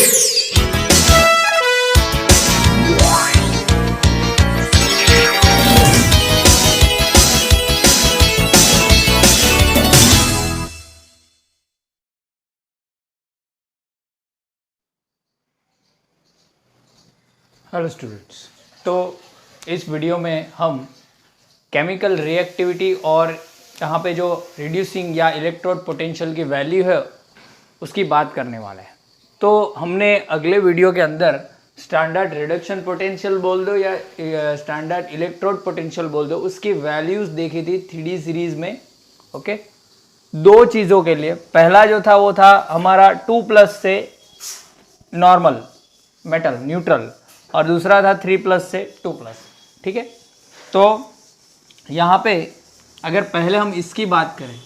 Hello students, तो इस video में हम केमिकल रिएक्टिविटी और यहाँ पे जो रिड्यूसिंग या इलेक्ट्रोड पोटेंशियल की वैल्यू है उसकी बात करने वाले हैं। तो हमने अगले वीडियो के अंदर स्टैंडर्ड रिडक्शन पोटेंशियल बोल दो या स्टैंडर्ड इलेक्ट्रोड पोटेंशियल बोल दो, उसकी वैल्यूज़ देखी थी 3D सीरीज़ में। ओके, दो चीज़ों के लिए, पहला जो था वो था हमारा 2+ से नॉर्मल मेटल न्यूट्रल, और दूसरा था 3+ से 2+। ठीक है, तो यहाँ पे अगर पहले हम इसकी बात करें,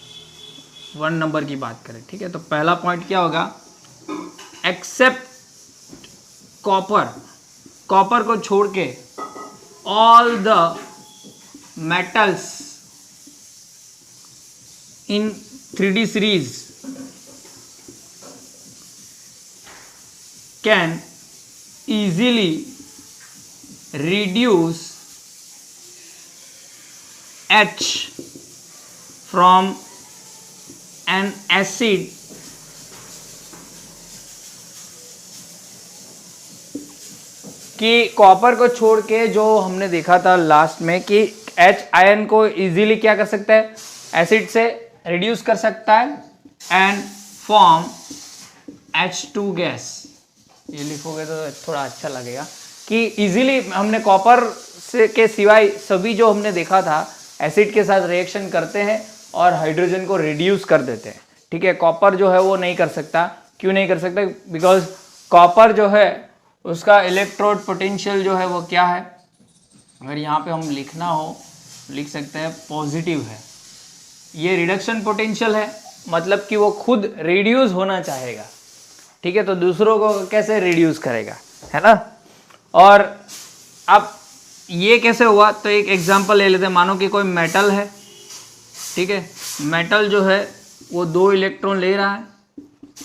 1 नंबर की बात करें, ठीक है, तो पहला पॉइंट क्या होगा, एक्सेप्ट कॉपर को छोड़ के all the metals in 3D series can easily reduce H from an acid कि कॉपर को छोड़ के जो हमने देखा था लास्ट में कि H आयन को इजीली क्या कर सकता है, एसिड से रिड्यूस कर सकता है एंड फॉर्म H2 गैस। ये लिखोगे तो थोड़ा अच्छा लगेगा कि इजीली हमने कॉपर से के सिवाय सभी जो हमने देखा था एसिड के साथ रिएक्शन करते हैं और हाइड्रोजन को रिड्यूस कर देते हैं। ठीक है, कॉपर जो है वो नहीं कर सकता। क्यों नहीं कर सकता? बिकॉज कॉपर जो है उसका इलेक्ट्रोड पोटेंशियल जो है वो क्या है, अगर यहाँ पे हम लिखना हो लिख सकते हैं पॉजिटिव है। ये रिडक्शन पोटेंशियल है, मतलब कि वो खुद रिड्यूस होना चाहेगा। ठीक है, तो दूसरों को कैसे रिड्यूस करेगा, है ना। और अब ये कैसे हुआ, तो एक एग्जांपल ले लेते हैं। मानो कि कोई मेटल है, ठीक है, मेटल जो है वो 2 इलेक्ट्रॉन ले रहा है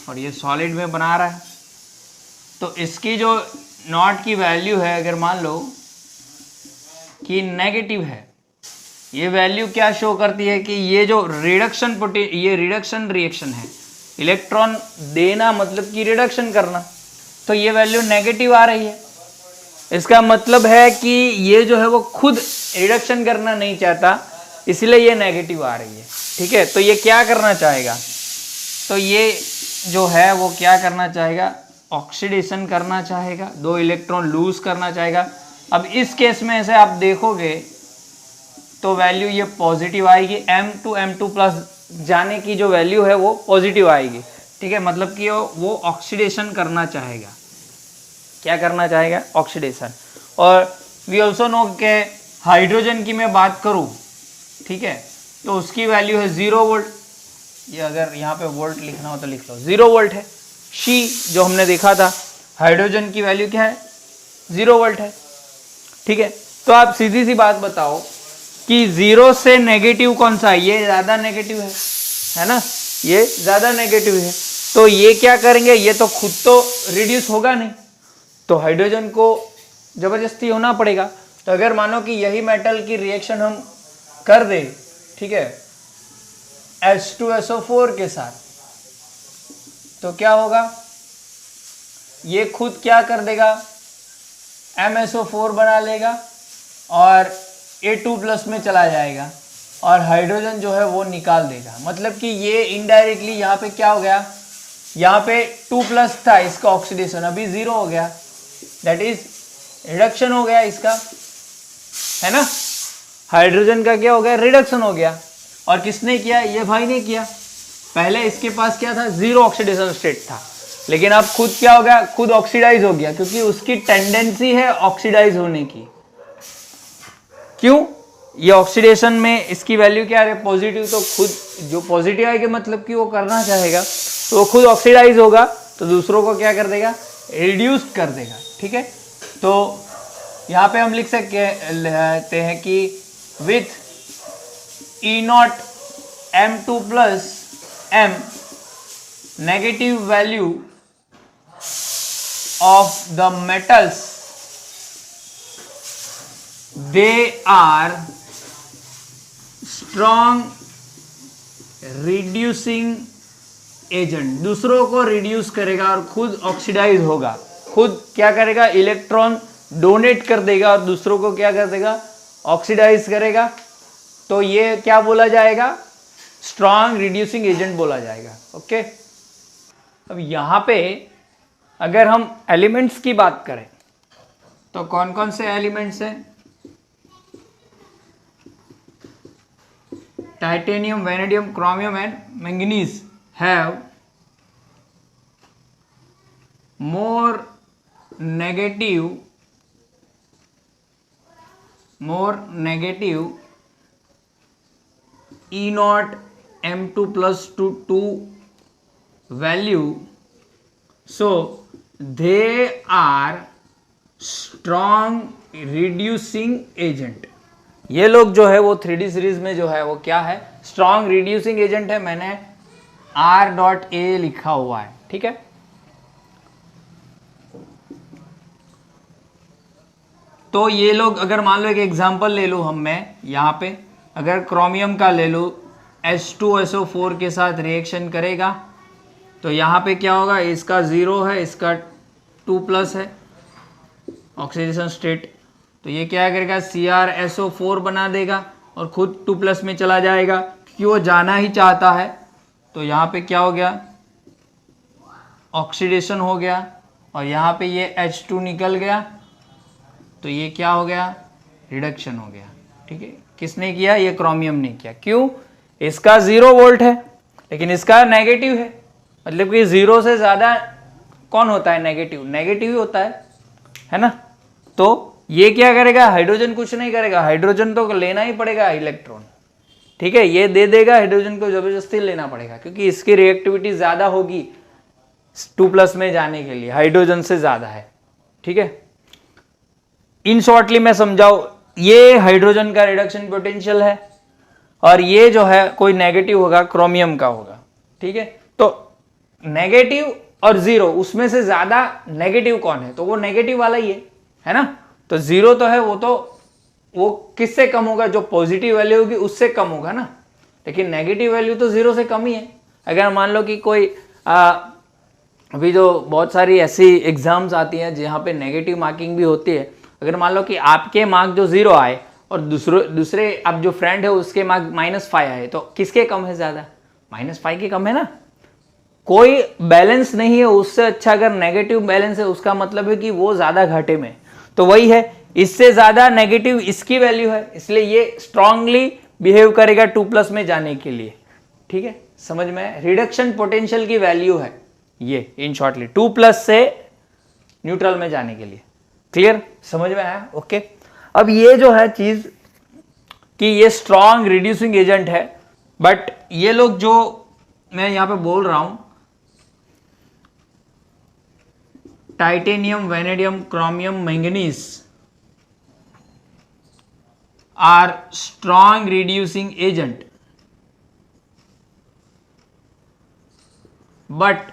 और ये सॉलिड में बना रहा है। तो इसकी जो नॉट की वैल्यू है, अगर मान लो कि नेगेटिव है, ये वैल्यू क्या शो करती है कि ये जो ये रिडक्शन रिएक्शन है, इलेक्ट्रॉन देना मतलब कि रिडक्शन करना, तो ये वैल्यू नेगेटिव आ रही है। इसका मतलब है कि ये जो है वो खुद रिडक्शन करना नहीं चाहता, इसलिए ये नेगेटिव आ रही है। ठीक है, तो ये क्या करना चाहेगा, तो ये जो है वो क्या करना चाहेगा, ऑक्सीडेशन करना चाहेगा, 2 इलेक्ट्रॉन लूज करना चाहेगा। अब इस केस में ऐसे आप देखोगे तो वैल्यू ये पॉजिटिव आएगी, M to M2+ जाने की जो वैल्यू है वो पॉजिटिव आएगी। ठीक है, मतलब कि वो ऑक्सीडेशन करना चाहेगा। क्या करना चाहेगा, ऑक्सीडेशन। और वी ऑल्सो नो के हाइड्रोजन की मैं बात करूं, ठीक है, तो उसकी वैल्यू है 0 वोल्ट। ये अगर यहाँ पे वोल्ट लिखना हो तो लिख लो, 0 वोल्ट है। शी जो हमने देखा था, हाइड्रोजन की वैल्यू क्या है, 0 वोल्ट है। ठीक है, तो आप सीधी सी बात बताओ कि 0 से नेगेटिव कौन सा है, ये ज़्यादा नेगेटिव है ना, ये ज़्यादा नेगेटिव है। तो ये क्या करेंगे, ये तो खुद तो रिड्यूस होगा नहीं, तो हाइड्रोजन को ज़बरदस्ती होना पड़ेगा। तो अगर मानो कि यही मेटल की रिएक्शन हम कर दें, ठीक है, H2SO4 के साथ, तो क्या होगा, ये खुद क्या कर देगा, MSO4 बना लेगा और A2+ में चला जाएगा और हाइड्रोजन जो है वो निकाल देगा। मतलब कि ये इनडायरेक्टली यहाँ पे क्या हो गया, यहाँ पे 2+ था, इसका ऑक्सीडेशन अभी 0 हो गया, दैट इज रिडक्शन हो गया इसका, है ना। हाइड्रोजन का क्या हो गया, रिडक्शन हो गया। और किसने किया, ये भाई ने किया। पहले इसके पास क्या था, 0 ऑक्सीडेशन स्टेट था, लेकिन अब खुद क्या हो गया, खुद ऑक्सीडाइज हो गया, क्योंकि उसकी टेंडेंसी है ऑक्सीडाइज होने की। क्यों, ये ऑक्सीडेशन में इसकी वैल्यू क्या है, पॉजिटिव, तो खुद जो पॉजिटिव आएगा मतलब कि वो करना चाहेगा, तो वो खुद ऑक्सीडाइज होगा, तो दूसरों को क्या कर देगा, रिड्यूस कर देगा। ठीक है, तो यहाँ पे हम लिख सकते हैं कि with E0 M2+ M negative value of the metals, they are strong reducing agent, दूसरों को रिड्यूस करेगा और खुद ऑक्सीडाइज होगा, खुद क्या करेगा, इलेक्ट्रॉन डोनेट कर देगा और दूसरों को क्या कर देगा, ऑक्सीडाइज करेगा। तो ये क्या बोला जाएगा, स्ट्रॉन्ग रिड्यूसिंग एजेंट बोला जाएगा। ओके, अब यहां पे अगर हम एलिमेंट्स की बात करें तो कौन कौन से एलिमेंट्स हैं, titanium, vanadium, chromium and manganese have more negative E0 M2 plus 2 value, so they are strong reducing agent। ये लोग जो है वो 3D सीरीज में जो है वो क्या है, स्ट्रॉन्ग रिड्यूसिंग एजेंट है। मैंने R.A लिखा हुआ है, ठीक है। तो ये लोग अगर मान लो एक एग्जांपल ले लो मैं यहां पे, अगर क्रोमियम का ले लो, H2SO4 के साथ रिएक्शन करेगा तो यहां पे क्या होगा, इसका 0 है, इसका 2+ है ऑक्सीडेशन स्टेट, तो ये क्या करेगा, CrSO4 बना देगा और खुद 2+ में चला जाएगा क्योंकि वो जाना ही चाहता है। तो यहाँ पे क्या हो गया, ऑक्सीडेशन हो गया और यहाँ पे ये H2 निकल गया, तो ये क्या हो गया, रिडक्शन हो गया। ठीक है, किसने किया, ये क्रोमियम ने किया। क्यों, इसका 0 वोल्ट है लेकिन इसका नेगेटिव है, मतलब कि 0 से ज्यादा कौन होता है, नेगेटिव, नेगेटिव ही होता है ना। तो ये क्या करेगा, हाइड्रोजन कुछ नहीं करेगा, हाइड्रोजन तो लेना ही पड़ेगा इलेक्ट्रॉन, ठीक है, ये दे देगा, हाइड्रोजन को जबरदस्ती लेना पड़ेगा क्योंकि इसकी रिएक्टिविटी ज्यादा होगी 2+ में जाने के लिए, हाइड्रोजन से ज्यादा है। ठीक है, इन शॉर्टली मैं समझाऊं, ये हाइड्रोजन का रिडक्शन पोटेंशियल है और ये जो है कोई नेगेटिव होगा, क्रोमियम का होगा। ठीक है, तो नेगेटिव और 0 उसमें से ज्यादा नेगेटिव कौन है, तो वो नेगेटिव वाला ही है ना। तो 0 तो है, वो किससे कम होगा, जो पॉजिटिव वैल्यू होगी उससे कम होगा ना, लेकिन नेगेटिव वैल्यू तो 0 से कम ही है। अगर मान लो कि कोई अभी जो बहुत सारी ऐसी एग्जाम्स आती हैं जहाँ पे नेगेटिव मार्किंग भी होती है, अगर मान लो कि आपके मार्क जो 0 आए और दूसरे आप जो फ्रेंड है उसके मार्क -5 आए, तो किसके कम है, ज्यादा -5 के कम है ना। कोई बैलेंस नहीं है, उससे अच्छा अगर नेगेटिव बैलेंस है उसका मतलब है कि वो ज्यादा घाटे में, तो वही है, इससे ज्यादा नेगेटिव इसकी वैल्यू है, इसलिए ये स्ट्रांगली बिहेव करेगा 2+ में जाने के लिए। ठीक है, समझ में, रिडक्शन पोटेंशियल की वैल्यू है ये, इन शॉर्टली 2+ से न्यूट्रल में जाने के लिए। क्लियर, समझ में आया। ओके, अब ये जो है चीज कि ये स्ट्रॉन्ग रिड्यूसिंग एजेंट है, बट ये लोग जो मैं यहां पे बोल रहा हूं, titanium, vanadium, chromium, manganese are strong reducing agent, but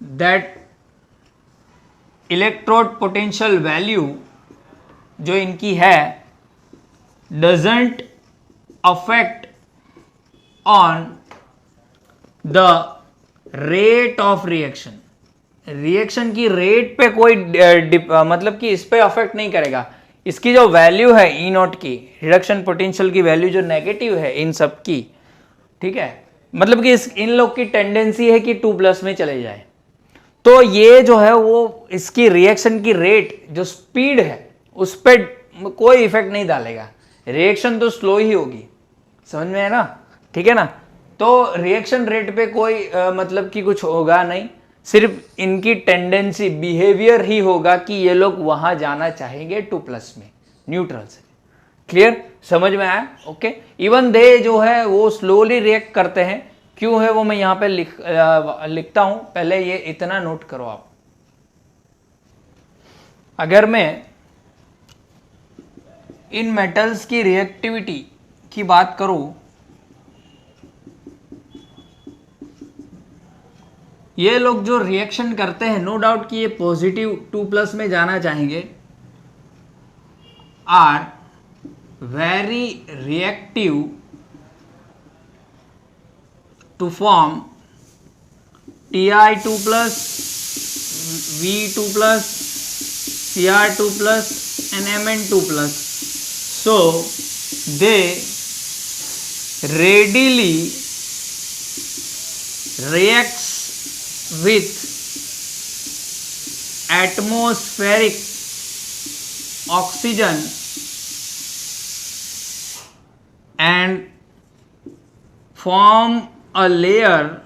that electrode potential value जो इनकी है doesn't affect on the rate of reaction, reaction की रेट पे कोई मतलब कि इस पे अफेक्ट नहीं करेगा। इसकी जो वैल्यू है E0 की, रिडक्शन पोटेंशियल की वैल्यू जो नेगेटिव है इन सब की, ठीक है, मतलब कि इन लोग की टेंडेंसी है कि 2+ में चले जाए, तो ये जो है वो इसकी रिएक्शन की रेट जो स्पीड है उस पर कोई इफेक्ट नहीं डालेगा, रिएक्शन तो स्लो ही होगी, समझ में है ना। ठीक है ना, तो रिएक्शन रेट पे कोई मतलब कि कुछ होगा नहीं, सिर्फ इनकी टेंडेंसी, बिहेवियर ही होगा कि ये लोग वहां जाना चाहेंगे 2+ में, न्यूट्रल से। क्लियर, समझ में आया। ओके, इवन दे जो है वो स्लोली रिएक्ट करते हैं, क्यों है वो मैं यहां पे लिखता हूं, पहले ये इतना नोट करो आप। अगर मैं इन मेटल्स की रिएक्टिविटी की बात करूं, ये लोग जो रिएक्शन करते हैं, नो डाउट कि ये पॉजिटिव 2+ में जाना चाहेंगे, are very reactive to form Ti2+, V2+, Cr2+ and Mn2+. So they readily reacts with atmospheric oxygen and form a layer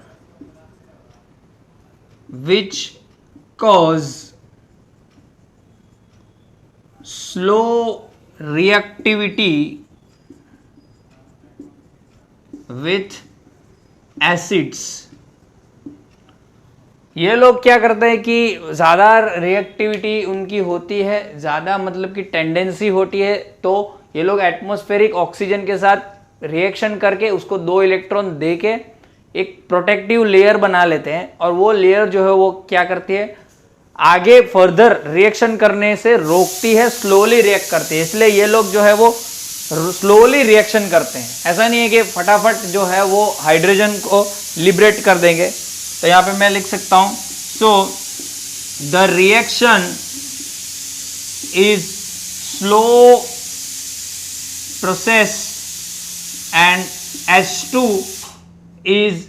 which cause slow reactivity with acids. ये लोग क्या करते हैं कि ज़्यादा रिएक्टिविटी उनकी होती है, ज़्यादा मतलब कि टेंडेंसी होती है, तो ये लोग एटमॉस्फेरिक ऑक्सीजन के साथ रिएक्शन करके उसको 2 इलेक्ट्रॉन दे के एक प्रोटेक्टिव लेयर बना लेते हैं, और वो लेयर जो है वो क्या करती है, आगे फर्दर रिएक्शन करने से रोकती है, स्लोली रिएक्ट करती है। इसलिए ये लोग जो है वो स्लोली रिएक्शन करते हैं। ऐसा नहीं है कि फटाफट जो है वो हाइड्रोजन को लिबरेट कर देंगे। तो यहाँ पे मैं लिख सकता हूँ, so the reaction is slow process and H2 is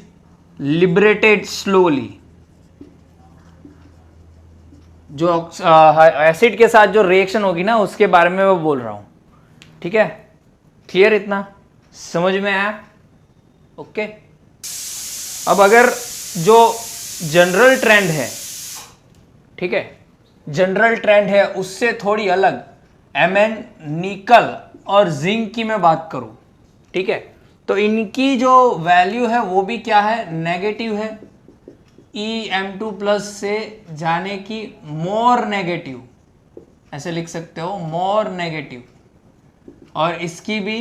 liberated slowly. जो एसिड के साथ जो रिएक्शन होगी ना, उसके बारे में मैं बोल रहा हूं। ठीक है, क्लियर? इतना समझ में आया? ओके। अब अगर जो जनरल ट्रेंड है, ठीक है, जनरल ट्रेंड है उससे थोड़ी अलग Mn, निकल और जिंक की मैं बात करूं, ठीक है, तो इनकी जो वैल्यू है वो भी क्या है, नेगेटिव है। Em2+ से जाने की मोर नेगेटिव, ऐसे लिख सकते हो, मोर नेगेटिव। और इसकी भी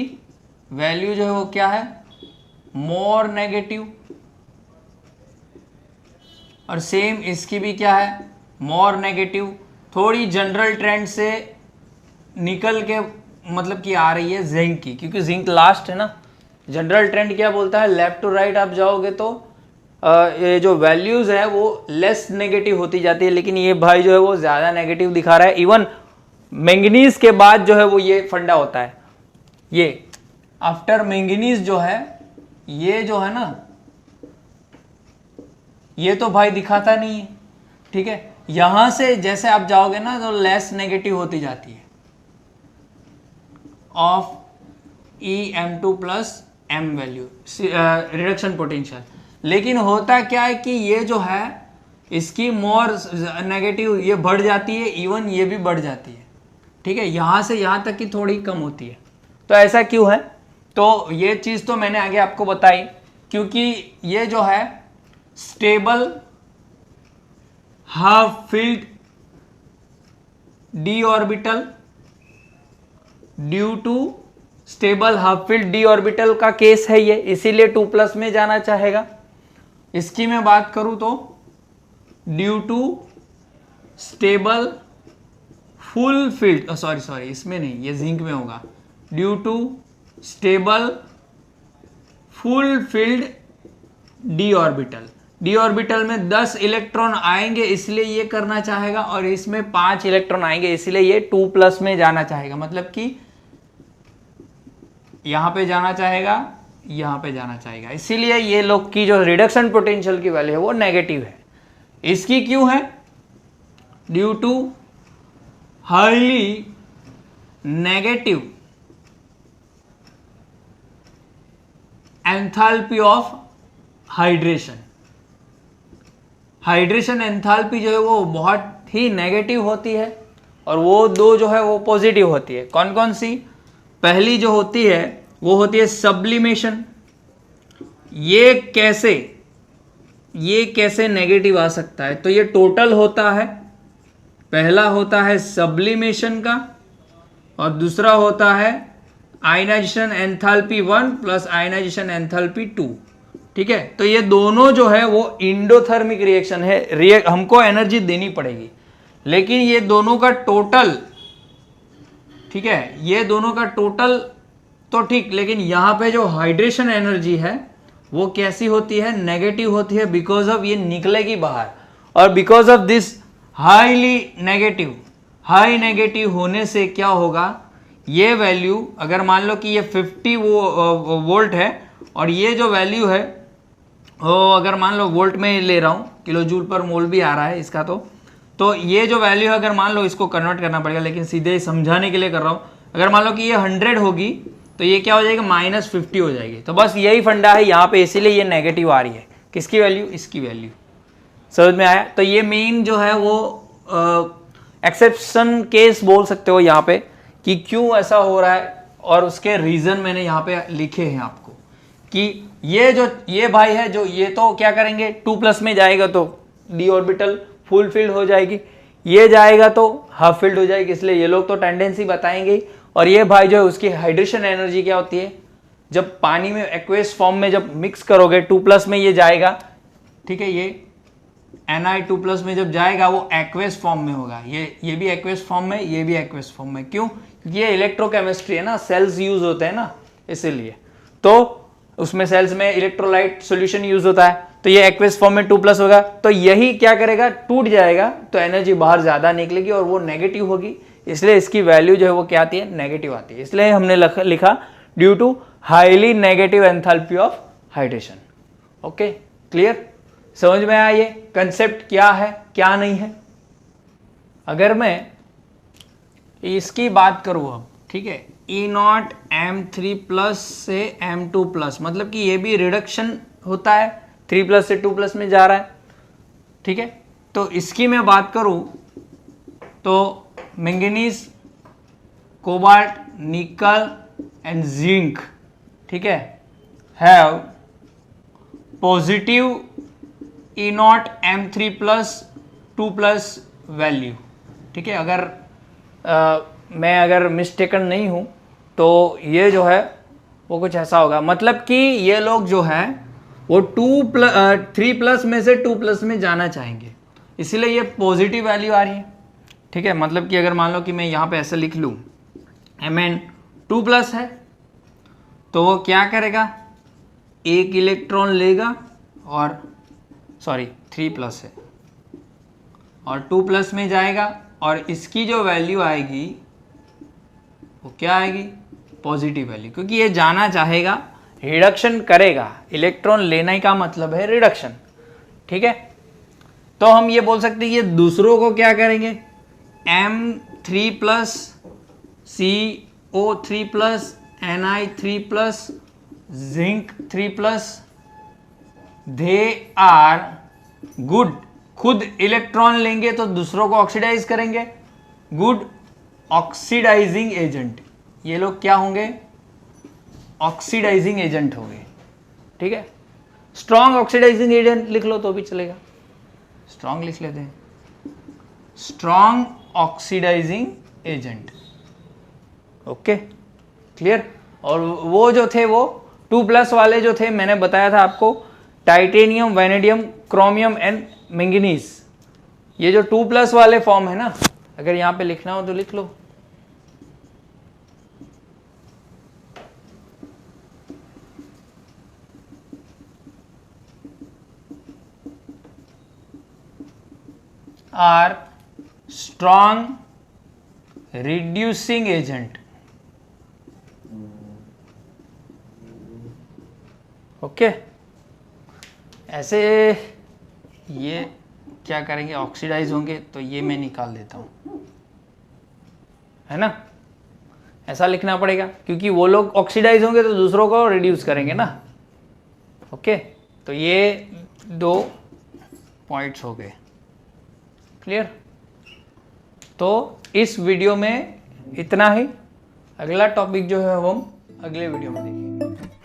वैल्यू जो है वो क्या है, मोर नेगेटिव। और सेम इसकी भी क्या है, मोर नेगेटिव। थोड़ी जनरल ट्रेंड से निकल के मतलब कि आ रही है जिंक की, क्योंकि जिंक लास्ट है ना। जनरल ट्रेंड क्या बोलता है, लेफ्ट टू राइट आप जाओगे तो ये जो वैल्यूज है वो लेस नेगेटिव होती जाती है, लेकिन ये भाई जो है वो ज्यादा नेगेटिव दिखा रहा है। इवन मैंगनीज के बाद जो है वो ये फंडा होता है, ये आफ्टर मैंगनीज जो है, ये जो है ना, ये तो भाई दिखाता नहीं है। ठीक है, यहां से जैसे आप जाओगे ना तो लेस नेगेटिव होती जाती है of Em2+ M value, reduction potential. लेकिन होता क्या है कि ये जो है इसकी मोर नेगेटिव ये बढ़ जाती है, इवन ये भी बढ़ जाती है। ठीक है, यहां से यहां तक की थोड़ी कम होती है। तो ऐसा क्यों है, तो ये चीज तो मैंने आगे आपको बताई, क्योंकि ये जो है stable half filled d orbital, due to stable half filled d orbital का केस है ये, इसीलिए 2+ में जाना चाहेगा। इसकी मैं बात करूं तो due to stable full filled, sorry इसमें नहीं, ये जिंक में होगा, due to stable full filled d orbital. d orbital में 10 इलेक्ट्रॉन आएंगे इसलिए ये करना चाहेगा, और इसमें 5 इलेक्ट्रॉन आएंगे इसलिए ये 2+ में जाना चाहेगा। मतलब कि यहां पे जाना चाहेगा, यहां पे जाना चाहेगा, इसीलिए ये लोग की जो रिडक्शन पोटेंशियल की वैल्यू है वो नेगेटिव है। इसकी क्यों है, due to highly negative enthalpy of hydration. Hydration enthalpy जो है वो बहुत ही नेगेटिव होती है, और वो दो जो है वो पॉजिटिव होती है। कौन कौन सी, पहली जो होती है वो होती है सब्लिमेशन। ये कैसे नेगेटिव आ सकता है, तो ये टोटल होता है, पहला होता है सब्लिमेशन का, और दूसरा होता है ionisation enthalpy 1 plus ionisation enthalpy 2। ठीक है, तो ये दोनों जो है वो इंडोथर्मिक रिएक्शन है, हमको एनर्जी देनी पड़ेगी, लेकिन ये दोनों का टोटल, ठीक है, ये दोनों का टोटल तो ठीक, लेकिन यहां पे जो हाइड्रेशन एनर्जी है वो कैसी होती है, नेगेटिव होती है, बिकॉज ऑफ ये निकलेगी बाहर, और because of this highly negative, high negative होने से क्या होगा, ये वैल्यू अगर मान लो कि ये 50 वोल्ट है और ये जो वैल्यू है वो अगर मान लो वोल्ट में ले रहा हूँ, किलो जूल पर मोल भी आ रहा है इसका, तो ये जो वैल्यू है अगर मान लो इसको कन्वर्ट करना पड़ेगा, लेकिन सीधे समझाने के लिए कर रहा हूँ, अगर मान लो कि ये 100 होगी तो ये क्या हो जाएगा, -50 हो जाएगी। तो बस यही फंडा है यहाँ पे, इसीलिए ये नेगेटिव आ रही है, किसकी वैल्यू, इसकी वैल्यू। समझ में आया? तो ये मेन जो है वो एक्सेप्शन केस बोल सकते हो यहाँ पे कि क्यों ऐसा हो रहा है, और उसके रीजन मैंने यहाँ पे लिखे हैं आपको कि ये भाई है जो ये तो क्या करेंगे, 2+ में जाएगा तो डी ऑर्बिटल फुल फिल्ड हो जाएगी, ये जाएगा तो हाफ फिल्ड हो जाएगी, इसलिए ये लोग तो टेंडेंसी बताएंगे। और ये भाई जो है उसकी हाइड्रेशन एनर्जी क्या होती है, जब पानी में एक्वेस फॉर्म में जब मिक्स करोगे 2+ में ये जाएगा, ठीक है, ये Na2+ में जब जाएगा वो एक्वेस फॉर्म में होगा, ये भी एक्वेस फॉर्म में, ये भी एक्वेस फॉर्म में। क्यों? क्योंकि ये इलेक्ट्रोकेमिस्ट्री है ना, सेल्स यूज होते हैं ना, इसीलिए तो उसमें सेल्स में इलेक्ट्रोलाइट सॉल्यूशन यूज होता है, तो ये एक्वेस फॉर्म में 2+ होगा, तो यही क्या करेगा, टूट जाएगा, तो एनर्जी बाहर ज्यादा निकलेगी और वो नेगेटिव होगी, इसलिए इसकी वैल्यू जो है वो क्या आती है, नेगेटिव आती है। इसलिए हमने लिखा due to highly negative enthalpy of hydration. Okay, clear? समझ में आया ये कंसेप्ट क्या है क्या नहीं है? अगर मैं इसकी बात करूं अब, ठीक है, E0 M3+ से M2+, मतलब कि ये भी रिडक्शन होता है, 3+ से 2+ में जा रहा है, ठीक है। तो इसकी मैं बात करूं तो मैंगनीज, कोबाल्ट, निकल एंड जिंक, ठीक है, have positive E0 M3+ 2+ value, ठीक है। मैं अगर मिस्टेकन नहीं हूं तो ये जो है वो कुछ ऐसा होगा, मतलब कि ये लोग जो है वो 3+ में से 2+ में जाना चाहेंगे, इसीलिए ये पॉजिटिव वैल्यू आ रही है, ठीक है। मतलब कि अगर मान लो कि मैं यहाँ पे ऐसे लिख लूँ Mn 2+ है, तो वो क्या करेगा, एक इलेक्ट्रॉन लेगा और 3+ है और 2+ में जाएगा, और इसकी जो वैल्यू आएगी वो क्या आएगी, पॉजिटिव वैल्यू, क्योंकि ये जाना चाहेगा, रिडक्शन करेगा, इलेक्ट्रॉन लेने का मतलब है रिडक्शन, ठीक है। तो हम ये बोल सकते हैं ये दूसरों को क्या करेंगे, M3+, CO3+, Ni3+, zinc 3+, they are good, खुद इलेक्ट्रॉन लेंगे तो दूसरों को ऑक्सीडाइज करेंगे, गुड ऑक्सीडाइजिंग एजेंट, ये लोग क्या होंगे, ऑक्सीडाइजिंग एजेंट होंगे, ठीक है। स्ट्रॉन्ग ऑक्सीडाइजिंग एजेंट लिख लो तो भी चलेगा, स्ट्रॉन्ग लिख लेते हैं, strong oxidising agent. Okay, clear? और वो जो थे वो 2+ वाले जो थे, मैंने बताया था आपको, titanium, vanadium, chromium and manganese, ये जो 2+ वाले फॉर्म है ना, अगर यहां पे लिखना हो तो लिख लो, are strong reducing agent. Okay, ऐसे ये क्या करेंगे, ऑक्सीडाइज होंगे, तो ये मैं निकाल देता हूं, है ना, ऐसा लिखना पड़ेगा, क्योंकि वो लोग ऑक्सीडाइज होंगे तो दूसरों को रिड्यूस करेंगे ना। ओके, तो ये 2 पॉइंट्स हो गए, क्लियर? तो इस वीडियो में इतना ही, अगला टॉपिक जो है वो हम अगले वीडियो में देखेंगे।